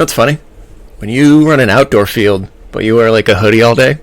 That's funny. When you run an outdoor field, but you wear like a hoodie all day,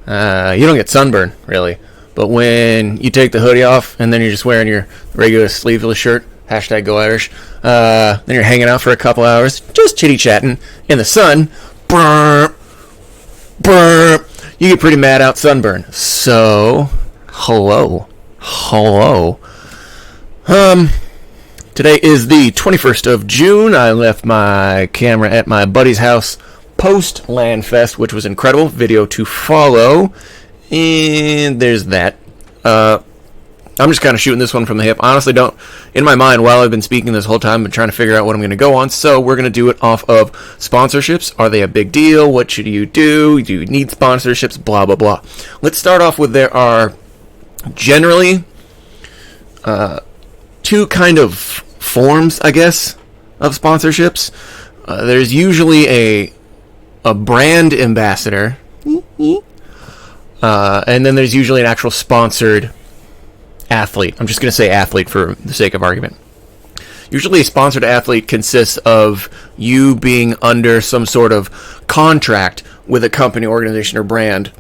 you don't get sunburn, really. But when you take the hoodie off and then you're just wearing your regular sleeveless shirt, hashtag go Irish, then you're hanging out for a couple hours, just chitty-chatting in the sun, brr, brr, you get pretty mad out sunburn. So, hello. Today is the 21st of June. I left my camera at my buddy's house post LANFest, which was incredible. Video to follow. And there's that. I'm just kind of shooting this one from the hip. Honestly, in my mind, while I've been speaking this whole time, I've been trying to figure out what I'm going to go on. So we're going to do it off of sponsorships. Are they a big deal? What should you do? Do you need sponsorships? Blah, blah, blah. Let's start off with there are generally two kind of forms, I guess, of sponsorships. There's usually a brand ambassador, and then there's usually an actual sponsored athlete. I'm just going to say athlete for the sake of argument. Usually a sponsored athlete consists of you being under some sort of contract with a company, organization, or brand,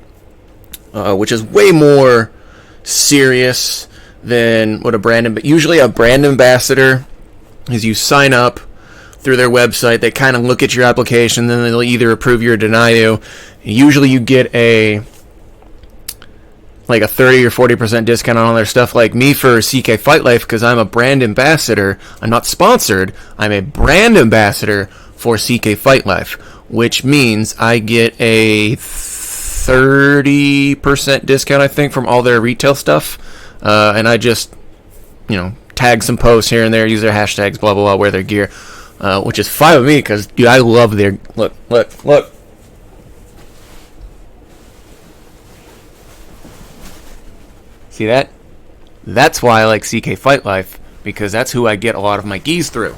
which is way more serious than what usually a brand ambassador is. You sign up through their website, they kind of look at your application, then they'll either approve you or deny you. Usually you get a 30 or 40% discount on all their stuff. Like me for CK Fight Life, because I'm a brand ambassador. I'm not sponsored. I'm a brand ambassador for CK Fight Life, which means I get a 30% discount, I think, from all their retail stuff. And I just, tag some posts here and there, use their hashtags, blah, blah, blah, wear their gear, which is fine with me because, dude, I love their... Look. See that? That's why I like CK Fight Life, because that's who I get a lot of my gis through.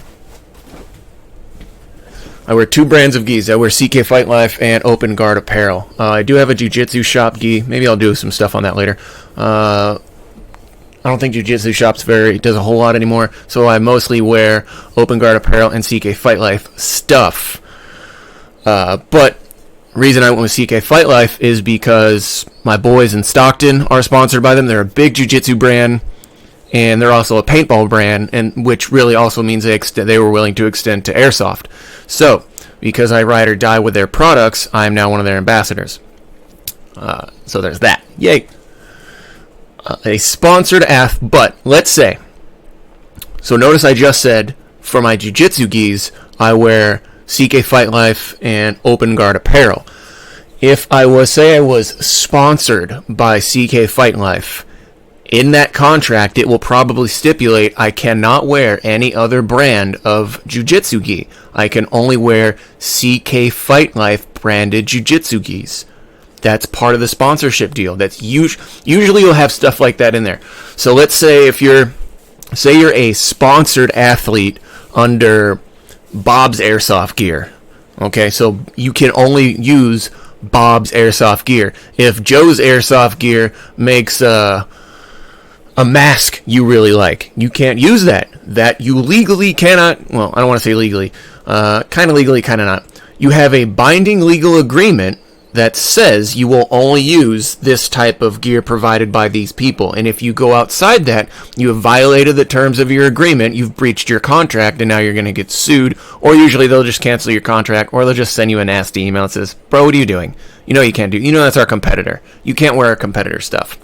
I wear two brands of gis. I wear CK Fight Life and Open Guard Apparel. I do have a jiu-jitsu shop gi. Maybe I'll do some stuff on that later. I don't think jiu-jitsu shops does a whole lot anymore, so I mostly wear Open Guard Apparel and CK Fight Life stuff. But reason I went with CK Fight Life is because my boys in Stockton are sponsored by them. They're a big jiu-jitsu brand, and they're also a paintball brand, and which really also means they were willing to extend to airsoft. So, because I ride or die with their products, I'm now one of their ambassadors. So there's that. Yay! A sponsored but let's say, so notice I just said for my jiu-jitsu gis, I wear CK Fight Life and Open Guard Apparel. If I was sponsored by CK Fight Life, in that contract it will probably stipulate I cannot wear any other brand of jiu-jitsu gi. I can only wear CK Fight Life branded jiu-jitsu gis. That's part of the sponsorship deal. That's usually you'll have stuff like that in there. So let's say you're a sponsored athlete under Bob's Airsoft Gear. Okay, so you can only use Bob's Airsoft Gear. If Joe's Airsoft Gear makes a mask you really like, you can't use that. That you legally cannot, well, I don't want to say legally, kind of legally, kind of not. You have a binding legal agreement that says you will only use this type of gear provided by these people. And if you go outside that, you have violated the terms of your agreement, you've breached your contract, and now you're going to get sued. Or usually they'll just cancel your contract, or they'll just send you a nasty email that says, bro, what are you doing? You know you can't do. You know that's our competitor. You can't wear our competitor stuff.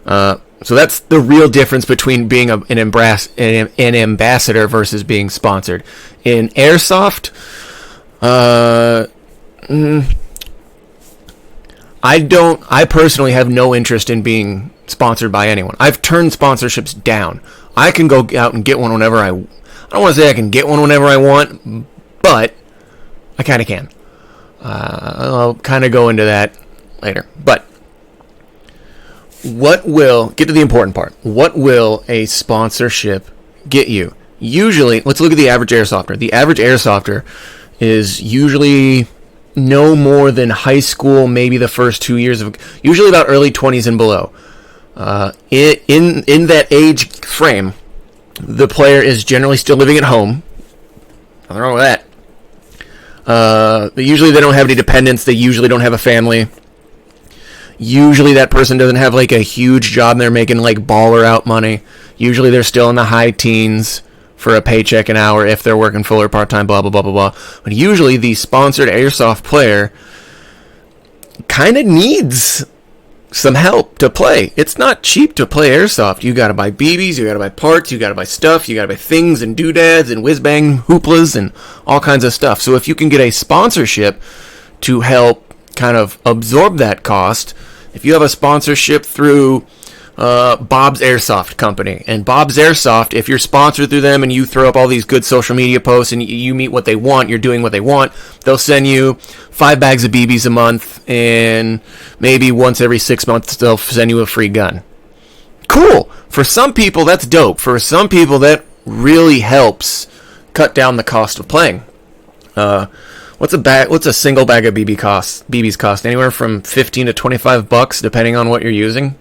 So that's the real difference between being an ambassador versus being sponsored. In Airsoft, I personally have no interest in being sponsored by anyone. I've turned sponsorships down. I can go out and get one whenever I don't want to say I can get one whenever I want, but I kind of can. I'll kind of go into that later. But get to the important part. What will a sponsorship get you? Usually, let's look at the average airsofter. The average airsofter is usually no more than high school, maybe the first 2 years of, usually about early 20s and below. In that age frame, the player is generally still living at home. Nothing wrong with that. Usually they don't have any dependents. They usually don't have a family. Usually that person doesn't have like a huge job and they're making like baller out money. Usually they're still in the high teens for a paycheck an hour if they're working full or part-time, blah, blah, blah, blah, blah. But usually the sponsored airsoft player kind of needs some help to play. It's not cheap to play airsoft. You gotta buy BBs, you gotta buy parts, you gotta buy stuff, you gotta buy things and doodads and whiz-bang hooplas and all kinds of stuff. So if you can get a sponsorship to help kind of absorb that cost, if you have a sponsorship through Bob's Airsoft Company, and Bob's Airsoft, if you're sponsored through them and you throw up all these good social media posts and you meet what they want, you're doing what they want, they'll send you 5 bags of BBs a month, and maybe once every 6 months they'll send you a free gun. Cool. For some people, that's dope. For some people, that really helps cut down the cost of playing. What's a single bag of BBs cost? Anywhere from $15 to $25, depending on what you're using.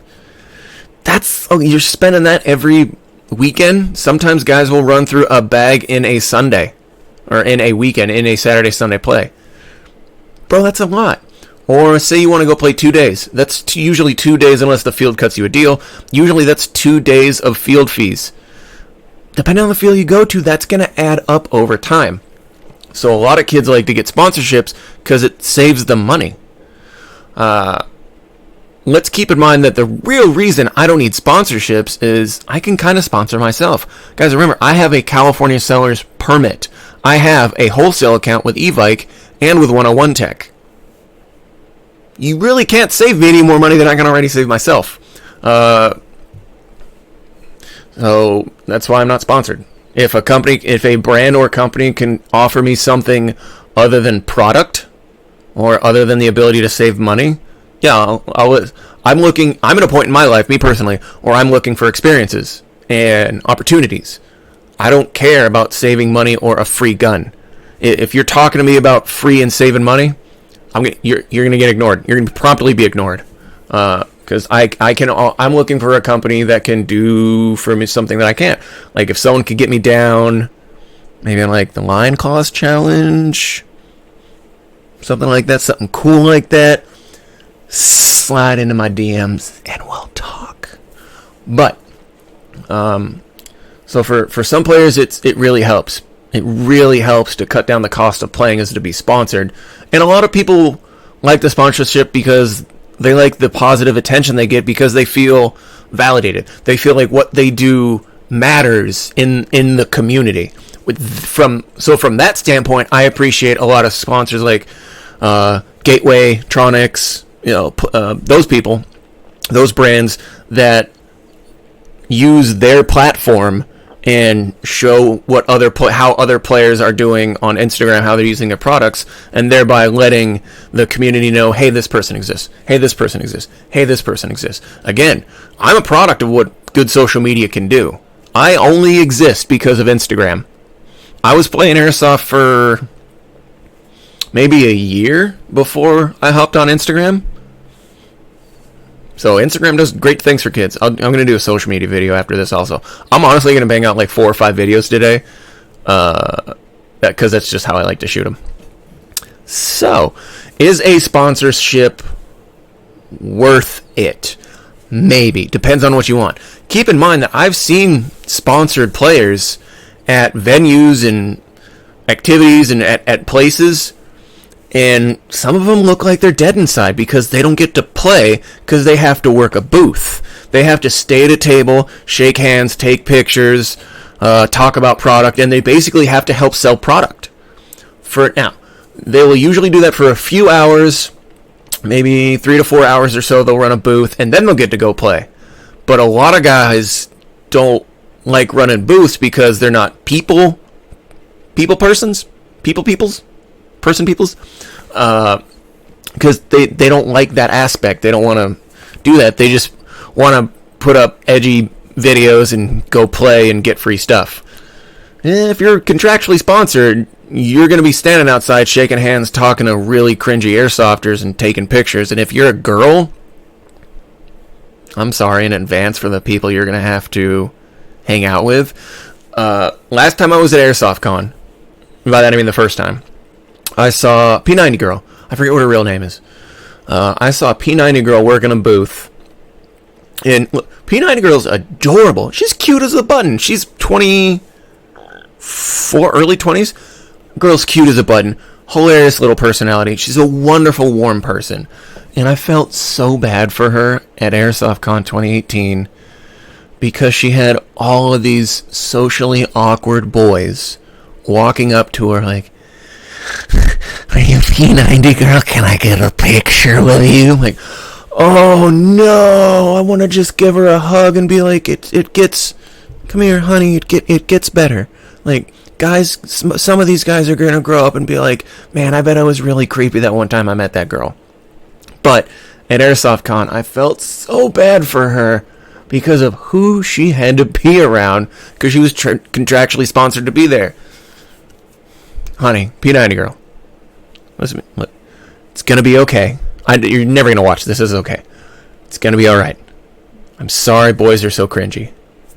You're spending that every weekend. Sometimes guys will run through a bag in a Sunday, or in a weekend, in a Saturday, Sunday play. Bro, that's a lot. Or say you want to go play 2 days. That's usually 2 days unless the field cuts you a deal. Usually that's 2 days of field fees. Depending on the field you go to, that's going to add up over time. So a lot of kids like to get sponsorships because it saves them money. Let's keep in mind that the real reason I don't need sponsorships is I can kind of sponsor myself. Guys, remember, I have a California seller's permit. I have a wholesale account with Evike and with 101 Tech. You really can't save me any more money than I can already save myself. So that's why I'm not sponsored. If a brand or company can offer me something other than product or other than the ability to save money, yeah, I'm at a point in my life, me personally, where I'm looking for experiences and opportunities. I don't care about saving money or a free gun. If you're talking to me about free and saving money, you're going to get ignored. You're going to promptly be ignored. Because I'm looking for a company that can do for me something that I can't. Like if someone could get me down, maybe on like the Lion Claws challenge, something like that, something cool like that, slide into my DMs and we'll talk. But so for some players, it really helps. It really helps to cut down the cost of playing is to be sponsored. And a lot of people like the sponsorship because they like the positive attention they get because they feel validated. They feel like what they do matters in the community. From that standpoint, I appreciate a lot of sponsors like Gateway, Tronics, those people, those brands that use their platform and show how other players are doing on Instagram, how they're using their products, and thereby letting the community know, hey, this person exists. Hey, this person exists. Hey, this person exists. Again, I'm a product of what good social media can do. I only exist because of Instagram. I was playing Airsoft for maybe a year before I hopped on Instagram. So Instagram does great things for kids. I'm going to do a social media video after this also. I'm honestly going to bang out like 4 or 5 videos today. Because that's just how I like to shoot them. So, is a sponsorship worth it? Maybe. Depends on what you want. Keep in mind that I've seen sponsored players at venues and activities and at places, and some of them look like they're dead inside because they don't get to play because they have to work a booth. They have to stay at a table, shake hands, take pictures, talk about product, and they basically have to help sell product. Now, they will usually do that for a few hours, maybe 3 to 4 hours or so. They'll run a booth, and then they'll get to go play. But a lot of guys don't like running booths because they're not peoples, because they don't like that aspect. They don't want to do that. They just want to put up edgy videos and go play and get free stuff. If you're contractually sponsored, you're going to be standing outside shaking hands, talking to really cringy airsofters and taking pictures. And if you're a girl, I'm sorry in advance for the people you're going to have to hang out with. Last time I was at Airsoft Con, by that I mean the first time, I saw P90 girl. I forget what her real name is. I saw a P90 girl working a booth. And look, P90 girl's adorable. She's cute as a button. She's 24, early 20s. Girl's cute as a button. Hilarious little personality. She's a wonderful, warm person. And I felt so bad for her at AirsoftCon 2018 because she had all of these socially awkward boys walking up to her like, "Are you P90 girl? Can I get a picture with you?" I'm like, oh no, I want to just give her a hug and be like, it gets, come here, honey, it gets better. Like, guys, some of these guys are going to grow up and be like, man, I bet I was really creepy that one time I met that girl. But at AirsoftCon, I felt so bad for her because of who she had to be around because she was contractually sponsored to be there. Honey, P90 girl, listen, look, it's going to be okay. You're never going to watch this. It's okay. It's going to be all right. I'm sorry boys are so cringy.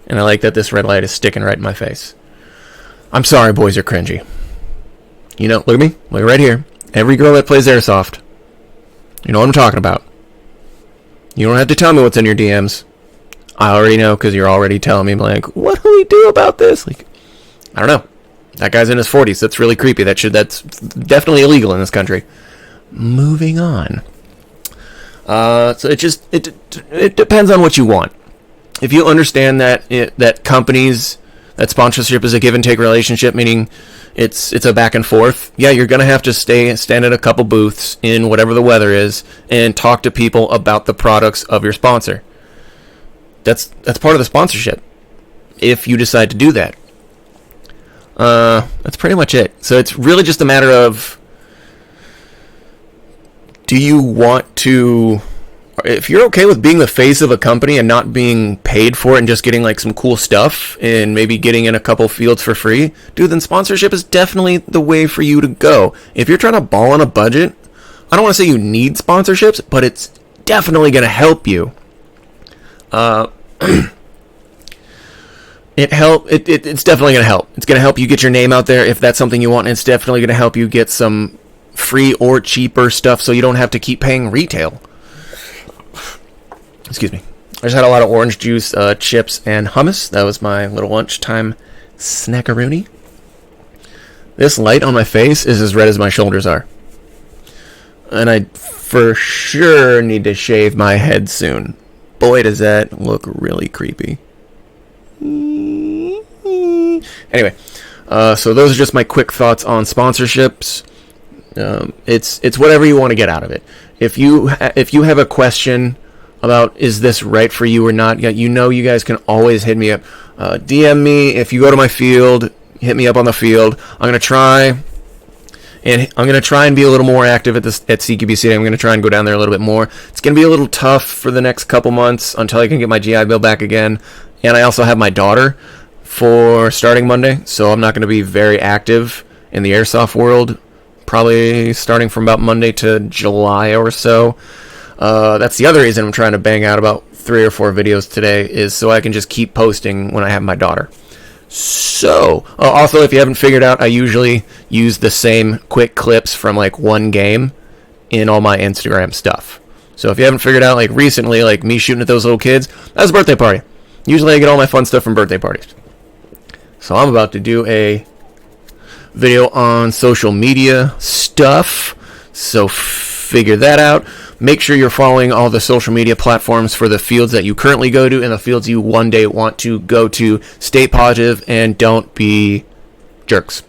And I like that this red light is sticking right in my face. I'm sorry boys are cringy. You know, look at me. Look right here. Every girl that plays Airsoft, you know what I'm talking about. You don't have to tell me what's in your DMs. I already know because you're already telling me, like, what do we do about this? Like, I don't know. That guy's in his 40s. That's really creepy. That's definitely illegal in this country. Moving on. So it depends on what you want. If you understand that companies, that sponsorship is a give and take relationship, meaning it's a back and forth. Yeah, you're gonna have to stand at a couple booths in whatever the weather is and talk to people about the products of your sponsor. That's part of the sponsorship. If you decide to do that, that's pretty much it. So it's really just a matter of, do you want to, if you're okay with being the face of a company and not being paid for it and just getting like some cool stuff and maybe getting in a couple fields for free, dude, then sponsorship is definitely the way for you to go. If you're trying to ball on a budget, I don't want to say you need sponsorships, but it's definitely going to help you. It's definitely going to help. It's going to help you get your name out there if that's something you want. And it's definitely going to help you get some free or cheaper stuff so you don't have to keep paying retail. Excuse me. I just had a lot of orange juice, chips, and hummus. That was my little lunchtime snackaroonie. This light on my face is as red as my shoulders are. And I for sure need to shave my head soon. Boy, does that look really creepy. Anyway, so those are just my quick thoughts on sponsorships. It's whatever you want to get out of it. If you have a question about is this right for you or not, you know you guys can always hit me up. DM me if you go to my field. Hit me up on the field. I'm gonna try and be a little more active at CQBC. I'm gonna try and go down there a little bit more. It's gonna be a little tough for the next couple months until I can get my GI Bill back again. And I also have my daughter for starting Monday, so I'm not going to be very active in the airsoft world, probably starting from about Monday to July or so. That's the other reason I'm trying to bang out about 3 or 4 videos today, is so I can just keep posting when I have my daughter. So, also, if you haven't figured out, I usually use the same quick clips from like one game in all my Instagram stuff. So if you haven't figured out, like recently, like me shooting at those little kids, that was a birthday party. Usually I get all my fun stuff from birthday parties. So I'm about to do a video on social media stuff. So figure that out. Make sure you're following all the social media platforms for the fields that you currently go to and the fields you one day want to go to. Stay positive and don't be jerks.